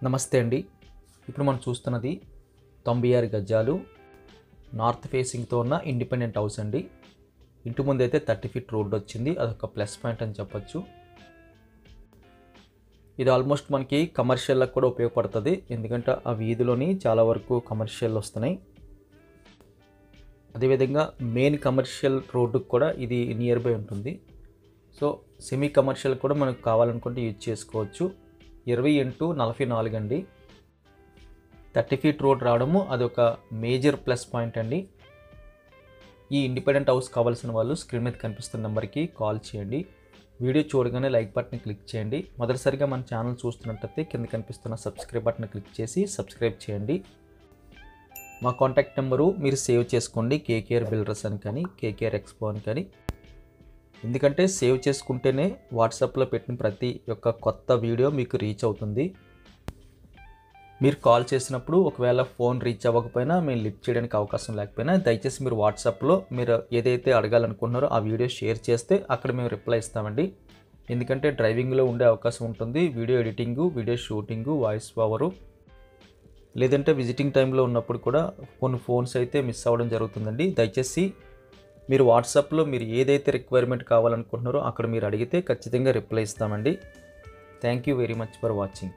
నమస్తే అండి. ఇప్పుడు మనం చూస్తున్నది 96 గజాలు నార్త్ ఫేసింగ్తో ఉన్న ఇండిపెండెంట్ హౌస్ అండి. ఇంటి ముందైతే 30 ఫీట్ రోడ్ వచ్చింది. అదొక ప్లస్ పాయింట్ అని చెప్పొచ్చు. ఇది ఆల్మోస్ట్ మనకి కమర్షియల్లకు కూడా ఉపయోగపడుతుంది. ఎందుకంటే ఆ వీధిలోని చాలా వరకు కమర్షియల్ వస్తున్నాయి. అదేవిధంగా మెయిన్ కమర్షియల్ రోడ్డుకు కూడా ఇది నియర్ బై ఉంటుంది. సో సెమీ కమర్షియల్ కూడా మనకు కావాలనుకుంటే యూజ్ చేసుకోవచ్చు. 20x44 అండి. 30 ఫీట్ రోడ్ రావడము అదొక మేజర్ ప్లస్ పాయింట్ అండి. ఈ ఇండిపెండెంట్ హౌస్ కావాల్సిన వాళ్ళు స్క్రీన్ మీద కనిపిస్తున్న నెంబర్కి కాల్ చేయండి. వీడియో చూడగానే లైక్ బటన్ క్లిక్ చేయండి. మొదటిసారిగా మన ఛానల్ చూస్తున్నట్టయితే కింద కనిపిస్తున్న సబ్స్క్రైబ్ బటన్ క్లిక్ చేసి సబ్స్క్రైబ్ చేయండి. మా కాంటాక్ట్ నెంబరు మీరు సేవ్ చేసుకోండి. కేకేఆర్ బిల్డర్స్ అని కానీ కేకేఆర్ ఎక్స్పో అని కానీ. ఎందుకంటే సేవ్ చేసుకుంటేనే వాట్సాప్లో పెట్టిన ప్రతి ఒక్క కొత్త వీడియో మీకు రీచ్ అవుతుంది. మీరు కాల్ చేసినప్పుడు ఒకవేళ ఫోన్ రీచ్ అవ్వకపోయినా మేము లిఫ్ట్ చేయడానికి అవకాశం లేకపోయినా దయచేసి మీరు వాట్సాప్లో మీరు ఏదైతే అడగాలనుకుంటున్నారో ఆ వీడియో షేర్ చేస్తే అక్కడ మేము రిప్లై ఇస్తామండి. ఎందుకంటే డ్రైవింగ్లో ఉండే అవకాశం ఉంటుంది. Video editing, video shooting, voice over, లేదంటే విజిటింగ్ టైంలో ఉన్నప్పుడు కూడా కొన్ని ఫోన్స్ అయితే మిస్ అవ్వడం జరుగుతుందండి. దయచేసి మీరు వాట్సాప్లో మీరు ఏదైతే రిక్వైర్మెంట్ కావాలనుకుంటున్నారో అక్కడ మీరు అడిగితే ఖచ్చితంగా రిప్లై ఇస్తామండి. Thank you very much for watching.